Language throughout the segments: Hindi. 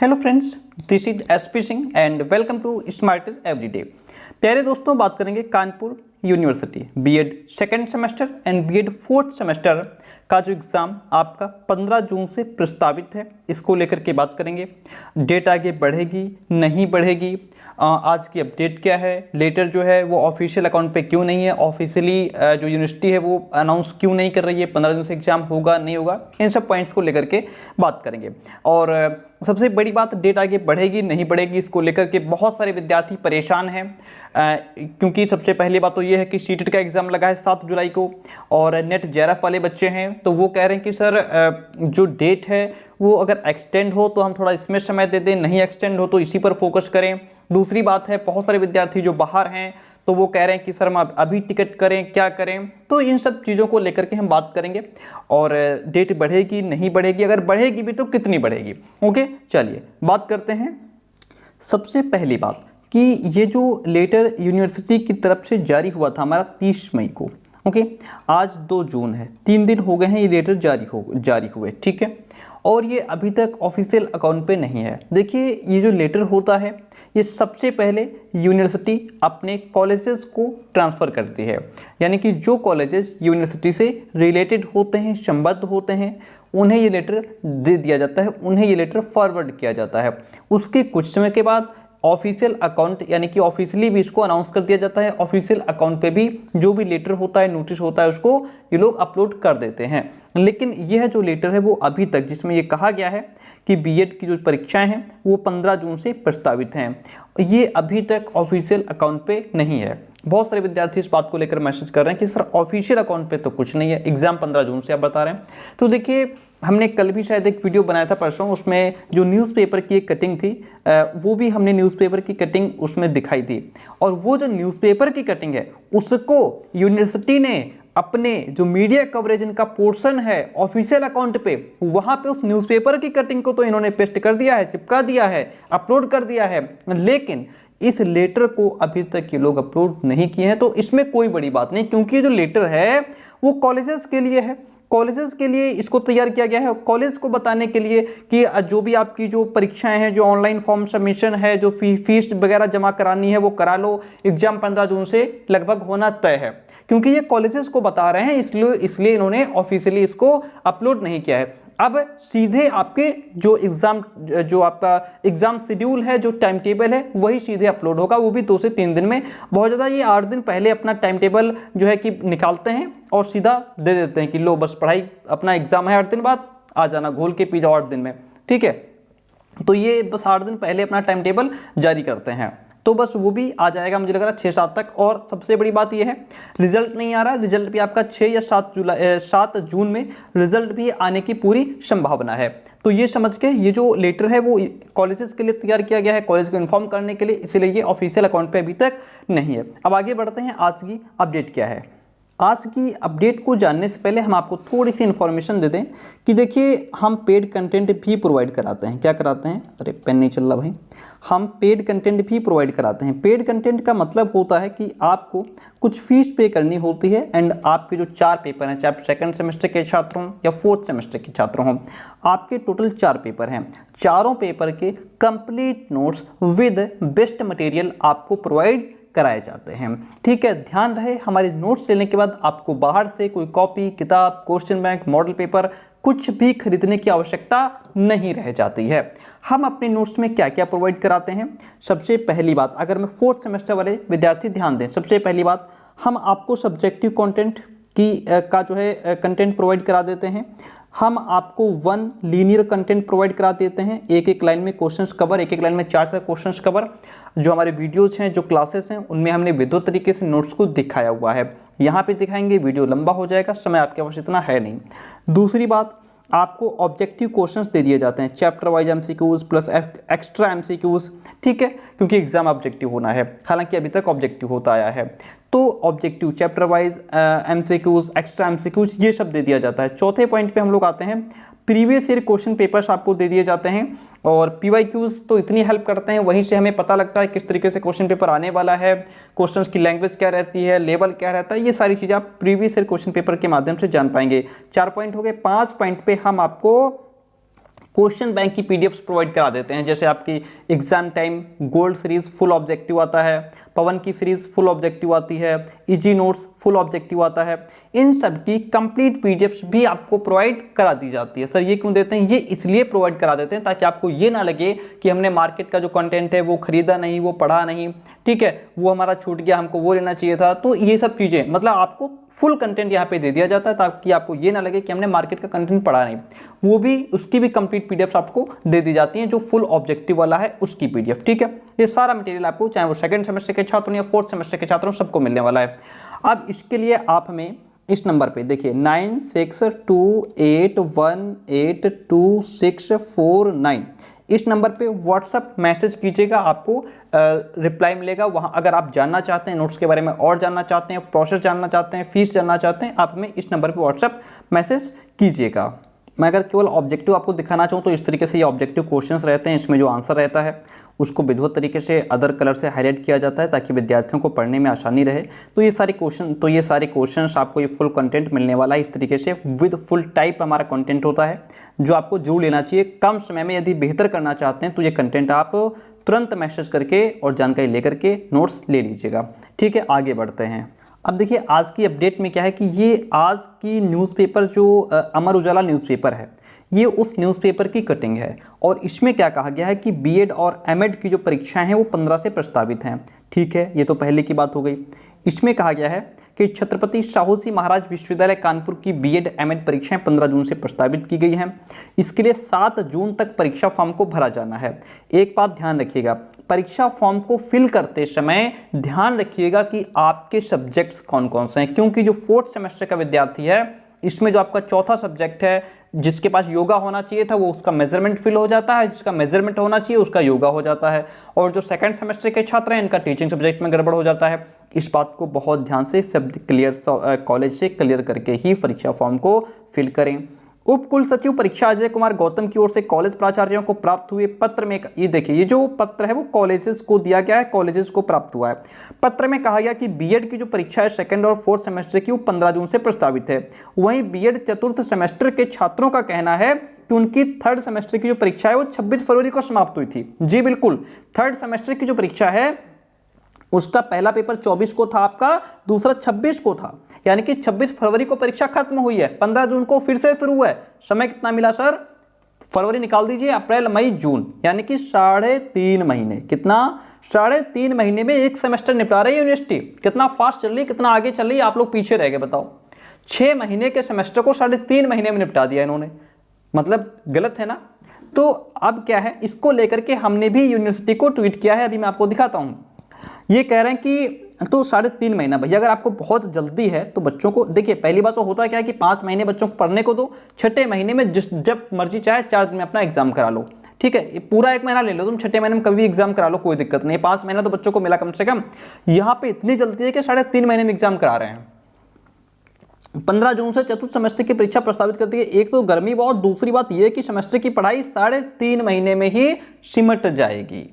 Hello friends, this is SP Singh and welcome to smart everyday. प्यारे दोस्तों, बात करेंगे Kanpur university BEd second semester and BEd fourth semester का जो एग्ज़ाम आपका 15 जून से प्रस्तावित है, इसको लेकर के बात करेंगे। डेट आगे बढ़ेगी नहीं बढ़ेगी, आज की अपडेट क्या है, लेटर जो है वो ऑफिशियल अकाउंट पे क्यों नहीं है, ऑफिशियली जो यूनिवर्सिटी है वो अनाउंस क्यों नहीं कर रही है, 15 जून से एग्जाम होगा नहीं होगा, इन सब पॉइंट्स को लेकर के बात करेंगे। और सबसे बड़ी बात, डेट आगे बढ़ेगी नहीं बढ़ेगी, इसको लेकर के बहुत सारे विद्यार्थी परेशान हैं, क्योंकि सबसे पहली बात तो ये है कि सीटेट का एग्ज़ाम लगा है 7 जुलाई को, और नेट जेआरएफ वाले बच्चे हैं तो वो कह रहे हैं कि सर जो डेट है वो अगर एक्सटेंड हो तो हम थोड़ा इसमें समय दे दें, नहीं एक्सटेंड हो तो इसी पर फोकस करें। दूसरी बात है, बहुत सारे विद्यार्थी जो बाहर हैं तो वो कह रहे हैं कि सर हम अभी टिकट करें, क्या करें। तो इन सब चीज़ों को लेकर के हम बात करेंगे। और डेट बढ़ेगी नहीं बढ़ेगी, अगर बढ़ेगी भी तो कितनी बढ़ेगी। ओके, चलिए बात करते हैं। सबसे पहली बात कि ये जो लेटर यूनिवर्सिटी की तरफ से जारी हुआ था हमारा 30 मई को, ओके, आज 2 जून है, 3 दिन हो गए हैं ये लेटर जारी हुए, ठीक है, और ये अभी तक ऑफिशियल अकाउंट पे नहीं है। देखिए, ये जो लेटर होता है ये सबसे पहले यूनिवर्सिटी अपने कॉलेजेस को ट्रांसफ़र करती है, यानी कि जो कॉलेजेस यूनिवर्सिटी से रिलेटेड होते हैं, संबद्ध होते हैं, उन्हें ये लेटर दे दिया जाता है, उन्हें ये लेटर फॉरवर्ड किया जाता है। उसके कुछ समय के बाद ऑफिशियल अकाउंट, यानी कि ऑफिशियली भी इसको अनाउंस कर दिया जाता है, ऑफिशियल अकाउंट पे भी जो भी लेटर होता है, नोटिस होता है, उसको ये लोग अपलोड कर देते हैं। लेकिन यह जो लेटर है वो अभी तक, जिसमें ये कहा गया है कि बीएड की जो परीक्षाएं हैं वो 15 जून से प्रस्तावित हैं, ये अभी तक ऑफिशियल अकाउंट पे नहीं है। बहुत सारे विद्यार्थी इस बात को लेकर मैसेज कर रहे हैं कि सर ऑफिशियल अकाउंट पे तो कुछ नहीं है, एग्जाम 15 जून से आप बता रहे हैं। तो देखिए, हमने कल भी शायद एक वीडियो बनाया था परसों, उसमें जो न्यूज़पेपर की एक कटिंग थी वो भी हमने न्यूज़पेपर की कटिंग उसमें दिखाई थी, और वो जो न्यूज़पेपर की कटिंग है उसको यूनिवर्सिटी ने अपने जो मीडिया कवरेज इनका पोर्शन है ऑफिशियल अकाउंट पे, वहां पे उस न्यूज़पेपर की कटिंग को तो इन्होंने पेस्ट कर दिया है, चिपका दिया है, अपलोड कर दिया है, लेकिन इस लेटर को अभी तक ये लोग अपलोड नहीं किए हैं। तो इसमें कोई बड़ी बात नहीं, क्योंकि ये जो लेटर है वो कॉलेजेस के लिए है, कॉलेजेस के लिए इसको तैयार किया गया है, कॉलेज को बताने के लिए कि जो भी आपकी जो परीक्षाएं हैं, जो ऑनलाइन फॉर्म सबमिशन है, जो फीस वगैरह जमा करानी है वो करा लो, एग्जाम 15 जून से लगभग होना तय है। क्योंकि ये कॉलेजेस को बता रहे हैं, इसलिए इन्होंने ऑफिशियली इसको अपलोड नहीं किया है। अब सीधे आपके जो आपका एग्जाम शेड्यूल है, जो टाइम टेबल है, वही सीधे अपलोड होगा, वो भी 2 से 3 दिन में। बहुत ज़्यादा ये 8 दिन पहले अपना टाइम टेबल जो है कि निकालते हैं और सीधा दे देते हैं कि लो बस पढ़ाई, अपना एग्जाम है 8 दिन बाद, आ जाना, घोल के पी जाओ 8 दिन में, ठीक है। तो ये बस 8 दिन पहले अपना टाइम टेबल जारी करते हैं, तो बस वो भी आ जाएगा मुझे लग रहा है 6-7 तक। और सबसे बड़ी बात ये है, रिजल्ट नहीं आ रहा, रिजल्ट भी आपका 6 या 7 जून में रिजल्ट भी आने की पूरी संभावना है। तो ये समझ के ये जो लेटर है वो कॉलेजेस के लिए तैयार किया गया है, कॉलेज को इन्फॉर्म करने के लिए, इसीलिए ये ऑफिशियल अकाउंट पे अभी तक नहीं है। अब आगे बढ़ते हैं, आज की अपडेट क्या है। आज की अपडेट को जानने से पहले हम आपको थोड़ी सी इन्फॉर्मेशन दे दें कि देखिए, हम पेड कंटेंट भी प्रोवाइड कराते हैं। क्या कराते हैं? अरे पेन नहीं चल रहा भाई। हम पेड कंटेंट भी प्रोवाइड कराते हैं। पेड कंटेंट का मतलब होता है कि आपको कुछ फीस पे करनी होती है, एंड आपके जो 4 पेपर हैं, चाहे सेकंड सेमेस्टर के छात्र हों या फोर्थ सेमेस्टर के छात्र हों, आपके टोटल 4 पेपर हैं, चारों पेपर के complete notes with best material आपको प्रोवाइड कराए जाते हैं, ठीक है। ध्यान रहे, हमारे नोट्स लेने के बाद आपको बाहर से कोई कॉपी, किताब, क्वेश्चन बैंक, मॉडल पेपर कुछ भी खरीदने की आवश्यकता नहीं रह जाती है। हम अपने नोट्स में क्या क्या प्रोवाइड कराते हैं? सबसे पहली बात, अगर मैं फोर्थ सेमेस्टर वाले विद्यार्थी ध्यान दें, सबसे पहली बात, हम आपको सब्जेक्टिव कंटेंट का जो है कंटेंट प्रोवाइड करा देते हैं। हम आपको 1 लीनियर कंटेंट प्रोवाइड करा देते हैं, एक लाइन में क्वेश्चंस कवर, एक लाइन में 4 क्वेश्चंस कवर। जो हमारे वीडियोज हैं, जो क्लासेस हैं, उनमें हमने विद्युत तरीके से नोट्स को दिखाया हुआ है। यहाँ पे दिखाएंगे, वीडियो लंबा हो जाएगा, समय आपके पास इतना है नहीं। दूसरी बात, आपको ऑब्जेक्टिव क्वेश्चंस दे दिए जाते हैं, chapter wise MCQs plus extra MCQs, ठीक है, क्योंकि एग्जाम ऑब्जेक्टिव होना है, हालांकि अभी तक ऑब्जेक्टिव होता आया है। तो objective, chapter wise MCQs, extra MCQs, ये सब दे दिया जाता है। चौथे पॉइंट पे हम लोग आते हैं, प्रीवियस ईयर क्वेश्चन पेपर्स आपको दे दिए जाते हैं, और पीवाईक्यूज तो इतनी हेल्प करते हैं, वहीं से हमें पता लगता है किस तरीके से क्वेश्चन पेपर आने वाला है, क्वेश्चंस की लैंग्वेज क्या रहती है, लेवल क्या रहता है, ये सारी चीज़ें आप प्रीवियस ईयर क्वेश्चन पेपर के माध्यम से जान पाएंगे। 4 पॉइंट हो गए। 5 पॉइंट पे हम आपको क्वेश्चन बैंक की पीडीएफ्स प्रोवाइड करा देते हैं, जैसे आपकी exam time gold series full objective आता है, पवन की सीरीज फुल ऑब्जेक्टिव आती है, इजी नोट्स फुल ऑब्जेक्टिव आता है। इन सब की कंप्लीट पीडीएफ्स भी आपको प्रोवाइड करा दी जाती है। सर ये क्यों देते हैं? ये इसलिए प्रोवाइड करा देते हैं ताकि आपको ये ना लगे कि हमने मार्केट का जो कंटेंट है वो खरीदा नहीं, वो पढ़ा नहीं, ठीक है, वो हमारा छूट गया, हमको वो लेना चाहिए था। तो ये सब चीज़ें मतलब आपको फुल कंटेंट यहाँ पे दे दिया जाता है ताकि आपको ये ना लगे कि हमने मार्केट का कंटेंट पढ़ा नहीं। वो भी उसकी भी कंप्लीट पीडीएफ आपको दे दी जाती हैं, जो फुल ऑब्जेक्टिव वाला है उसकी पीडीएफ, ठीक है। ये सारा मटेरियल आपको चाहे वो सेकंड सेमेस्टर के छात्रों या फोर्थ सेमेस्टर के छात्रों सबको मिलने वाला है। अब इसके लिए आप हमें इस नंबर पे देखिए 9628182649 इस नंबर पे व्हाट्सअप मैसेज कीजिएगा, आपको रिप्लाई मिलेगा। वहाँ अगर आप जानना चाहते हैं नोट्स के बारे में और जानना चाहते हैं, प्रोसेस जानना चाहते हैं, फीस जानना चाहते हैं, आप हमें इस नंबर पे व्हाट्सअप मैसेज कीजिएगा। मैं अगर केवल ऑब्जेक्टिव आपको दिखाना चाहूँ तो इस तरीके से ये ऑब्जेक्टिव क्वेश्चंस रहते हैं। इसमें जो आंसर रहता है उसको विधिवत तरीके से अदर कलर से हाईलाइट किया जाता है ताकि विद्यार्थियों को पढ़ने में आसानी रहे। तो ये सारे क्वेश्चंस आपको ये फुल कंटेंट मिलने वाला है। इस तरीके से विद फुल टाइप हमारा कंटेंट होता है जो आपको जरूर लेना चाहिए। कम समय में यदि बेहतर करना चाहते हैं तो ये कंटेंट आप तुरंत मैसेज करके और जानकारी लेकर के नोट्स ले लीजिएगा, ठीक है। आगे बढ़ते हैं। अब देखिए आज की अपडेट में क्या है कि ये आज की न्यूज़पेपर जो अमर उजाला न्यूज़पेपर है, ये उस न्यूज़पेपर की कटिंग है और इसमें क्या कहा गया है कि बीएड और एमएड की जो परीक्षाएं हैं वो 15 से प्रस्तावित हैं, ठीक है। ये तो पहले की बात हो गई। इसमें कहा गया है कि छत्रपति शाहूजी महाराज विश्वविद्यालय कानपुर की बीएड एमएड परीक्षाएं 15 जून से प्रस्तावित की गई हैं। इसके लिए 7 जून तक परीक्षा फॉर्म को भरा जाना है। एक बात ध्यान रखिएगा, परीक्षा फॉर्म को फिल करते समय ध्यान रखिएगा कि आपके सब्जेक्ट्स कौन कौन से हैं, क्योंकि जो फोर्थ सेमेस्टर का विद्यार्थी है इसमें जो आपका चौथा सब्जेक्ट है, जिसके पास योगा होना चाहिए था वो उसका मेजरमेंट फिल हो जाता है, जिसका मेजरमेंट होना चाहिए उसका योगा हो जाता है, और जो सेकंड सेमेस्टर के छात्र हैं इनका टीचिंग सब्जेक्ट में गड़बड़ हो जाता है। इस बात को बहुत ध्यान से सब कॉलेज से क्लियर करके ही परीक्षा फॉर्म को फिल करें। उप कुल सचिव परीक्षा अजय कुमार गौतम की ओर से कॉलेज प्राचार्यों को प्राप्त हुए पत्र में, ये देखिए ये जो पत्र है वो कॉलेजेस को दिया गया है, कॉलेजेस को प्राप्त हुआ है। पत्र में कहा गया कि बीएड की जो परीक्षा है सेकंड और फोर्थ सेमेस्टर की वो 15 जून से प्रस्तावित है। वहीं बीएड चतुर्थ सेमेस्टर के छात्रों का कहना है कि उनकी थर्ड सेमेस्टर की जो परीक्षा है वो 26 फरवरी को समाप्त हुई थी। जी बिल्कुल, थर्ड सेमेस्टर की जो परीक्षा है उसका पहला पेपर 24 को था आपका, दूसरा 26 को था, यानी कि 26 फरवरी को परीक्षा खत्म हुई है, 15 जून को फिर से शुरू है। समय कितना मिला सर? फरवरी निकाल दीजिए, अप्रैल मई जून, यानी कि 3.5 महीने। कितना? 3.5 महीने में एक सेमेस्टर निपटा रही है यूनिवर्सिटी। कितना फास्ट चल रही है, कितना आगे चल रही है, आप लोग पीछे रह गए। बताओ, 6 महीने के सेमेस्टर को 3.5 महीने में निपटा दिया इन्होंने, मतलब गलत है ना। तो अब क्या है, इसको लेकर के हमने भी यूनिवर्सिटी को ट्वीट किया है, अभी मैं आपको दिखाता हूँ। ये कह रहे हैं कि तो 3.5 महीना भैया, अगर आपको बहुत जल्दी है तो बच्चों को देखिए, पहली बात तो होता क्या है कि 5 महीने बच्चों को पढ़ने को दो, छठे महीने में जब मर्जी चाहे 4 दिन में अपना एग्जाम करा लो, ठीक है। पूरा 1 महीना ले लो तुम, छठे महीने में कभी एग्जाम करा लो, कोई दिक्कत नहीं। 5 महीना तो बच्चों को मिला कम से कम। यहाँ पे इतनी जल्दी है कि 3.5 महीने में एग्जाम करा रहे हैं। 15 जून से चतुर्थ सेमेस्टर की परीक्षा प्रस्तावित करती है। एक तो गर्मी बहुत, दूसरी बात यह कि सेमेस्टर की पढ़ाई 3.5 महीने में ही सिमट जाएगी।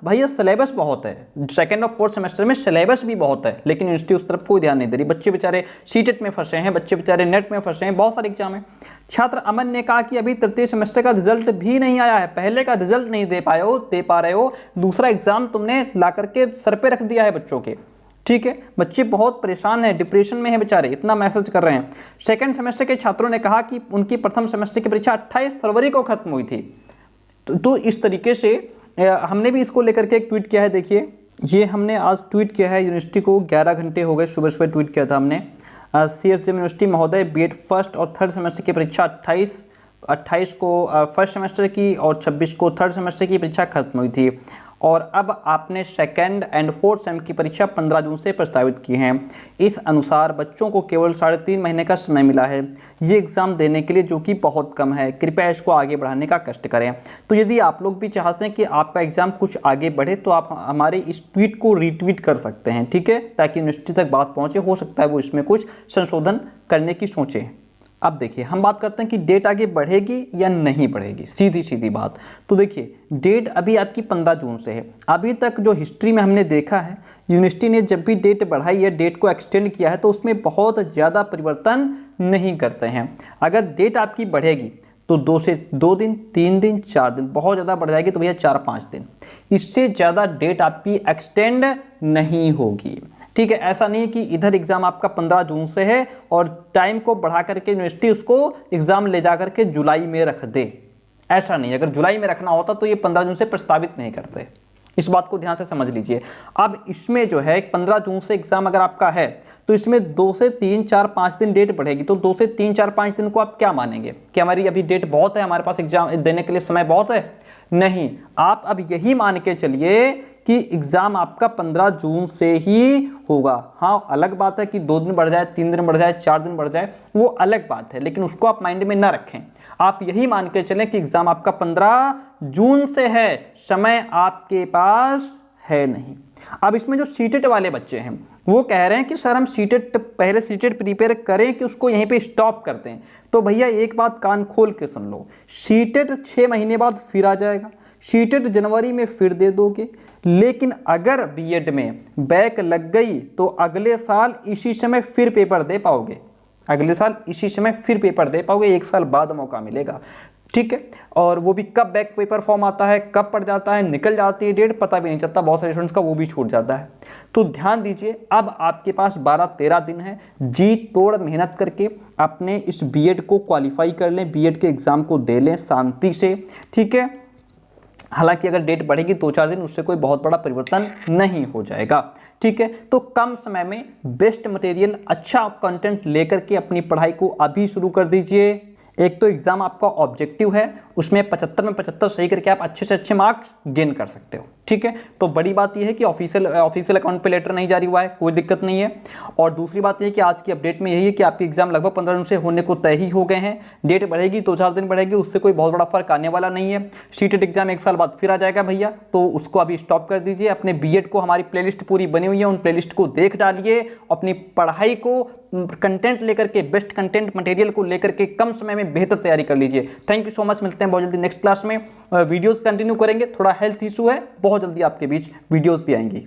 भैया सिलेबस बहुत है, सेकंड और फोर्थ सेमेस्टर में सिलेबस भी बहुत है, लेकिन यूनिवर्सिटी उस तरफ कोई ध्यान नहीं दे रही। बच्चे बेचारे सीटेट में फंसे हैं, बच्चे बेचारे नेट में फंसे हैं, बहुत सारे एग्जाम है। छात्र अमन ने कहा कि अभी तृतीय सेमेस्टर का रिजल्ट भी नहीं आया है, पहले का रिजल्ट नहीं दे पा रहे हो, दूसरा एग्जाम तुमने ला करके सर पे रख दिया है बच्चों के, ठीक है। बच्चे बहुत परेशान हैं, डिप्रेशन में है बेचारे, इतना मैसेज कर रहे हैं। सेकंड सेमेस्टर के छात्रों ने कहा कि उनकी प्रथम सेमेस्टर की परीक्षा 28 फरवरी को खत्म हुई थी। तो इस तरीके से हमने भी इसको लेकर के एक ट्वीट किया है। देखिए ये हमने आज ट्वीट किया है, यूनिवर्सिटी को 11 घंटे हो गए, सुबह सुबह ट्वीट किया था हमने। CSM यूनिवर्सिटी महोदय, बीएड फर्स्ट और थर्ड सेमेस्टर की परीक्षा 28 को फर्स्ट सेमेस्टर की और 26 को थर्ड सेमेस्टर की परीक्षा खत्म हुई थी, और अब आपने सेकंड एंड फोर्थ सेम की परीक्षा 15 जून से प्रस्तावित की हैं। इस अनुसार बच्चों को केवल 3.5 महीने का समय मिला है ये एग्ज़ाम देने के लिए, जो कि बहुत कम है। कृपया इसको आगे बढ़ाने का कष्ट करें। तो यदि आप लोग भी चाहते हैं कि आपका एग्ज़ाम कुछ आगे बढ़े तो आप हमारे इस ट्वीट को रीट्वीट कर सकते हैं, ठीक है, ताकि यूनिवर्सिटी तक बात पहुँचे। हो सकता है वो इसमें कुछ संशोधन करने की सोचें। अब देखिए हम बात करते हैं कि डेट आगे बढ़ेगी या नहीं बढ़ेगी, सीधी सीधी बात। तो देखिए डेट अभी आपकी 15 जून से है। अभी तक जो हिस्ट्री में हमने देखा है, यूनिवर्सिटी ने जब भी डेट बढ़ाई है, डेट को एक्सटेंड किया है, तो उसमें बहुत ज़्यादा परिवर्तन नहीं करते हैं। अगर डेट आपकी बढ़ेगी तो 2 से 2 दिन, 3 दिन, 4 दिन, बहुत ज़्यादा बढ़ जाएगी तो भैया 4-5 दिन, इससे ज़्यादा डेट आपकी एक्सटेंड नहीं होगी। ठीक है, ऐसा नहीं है कि इधर एग्ज़ाम आपका 15 जून से है और टाइम को बढ़ा करके यूनिवर्सिटी उसको एग्ज़ाम ले जा करके जुलाई में रख दे, ऐसा नहीं। अगर जुलाई में रखना होता तो ये 15 जून से प्रस्तावित नहीं करते, इस बात को ध्यान से समझ लीजिए। अब इसमें जो है 15 जून से एग्जाम अगर आपका है तो इसमें 2 से 3, 4, 5 दिन डेट बढ़ेगी, तो 2 से 3, 4, 5 दिन को आप क्या मानेंगे कि हमारी अभी डेट बहुत है, हमारे पास एग्जाम देने के लिए समय बहुत है? नहीं, आप अब यही मान के चलिए कि एग्जाम आपका 15 जून से ही होगा। हाँ, अलग बात है कि 2 दिन बढ़ जाए, 3 दिन बढ़ जाए, 4 दिन बढ़ जाए, वो अलग बात है, लेकिन उसको आप माइंड में ना रखें। आप यही मान के चलें कि एग्जाम आपका 15 जून से है, समय आपके पास है नहीं। अब इसमें जो सीटेट वाले बच्चे हैं वो कह रहे हैं कि सर हम सीटेट पहले सीटेट प्रिपेयर करें कि उसको यहीं पे स्टॉप करते हैं। तो भैया एक बात कान खोल के सुन लो, सीटेट 6 महीने बाद फिर आ जाएगा, सीटेट जनवरी में फिर दे दोगे, लेकिन अगर बीएड में बैक लग गई तो अगले साल इसी समय फिर पेपर दे पाओगे, अगले साल इसी समय फिर पेपर दे पाओगे, 1 साल बाद मौका मिलेगा। ठीक है, और वो भी कब बैक पेपर फॉर्म आता है, कब पड़ जाता है, निकल जाती है डेट, पता भी नहीं चलता, बहुत सारे स्टूडेंट्स का वो भी छूट जाता है। तो ध्यान दीजिए, अब आपके पास 12-13 दिन है, जी तोड़ मेहनत करके अपने इस बीएड को क्वालिफाई कर लें, बीएड के एग्ज़ाम को दे लें शांति से। ठीक है, हालांकि अगर डेट बढ़ेगी 2-4 दिन, उससे कोई बहुत बड़ा परिवर्तन नहीं हो जाएगा। ठीक है, तो कम समय में बेस्ट मटेरियल, अच्छा कंटेंट लेकर के अपनी पढ़ाई को अभी शुरू कर दीजिए। एक तो एग्ज़ाम आपका ऑब्जेक्टिव है, उसमें 75 में 75 सही करके आप अच्छे से अच्छे मार्क्स गेन कर सकते हो। ठीक है, तो बड़ी बात यह है कि ऑफिशियल अकाउंट पे लेटर नहीं जारी हुआ है, कोई दिक्कत नहीं है। और दूसरी बात यह है कि आज की अपडेट में यही है कि आपके एग्जाम लगभग 15 दिन से होने को तय ही हो गए हैं। डेट बढ़ेगी 2-4 दिन बढ़ेगी, उससे कोई बहुत बड़ा फर्क आने वाला नहीं है। सीटेट एग्जाम 1 साल बाद फिर आ जाएगा भैया, तो उसको अभी स्टॉप कर दीजिए। अपने बीएड को, हमारी प्लेलिस्ट पूरी बनी हुई है, उन प्लेलिस्ट को देख डालिए, अपनी पढ़ाई को कंटेंट लेकर के, बेस्ट कंटेंट मटेरियल को लेकर के कम समय में बेहतर तैयारी कर लीजिए। थैंक यू सो मच, मिलते हैं बहुत जल्दी नेक्स्ट क्लास में। वीडियोस कंटिन्यू करेंगे, थोड़ा हेल्थ इशू है, बहुत जल्दी आपके बीच वीडियोस भी आएंगी।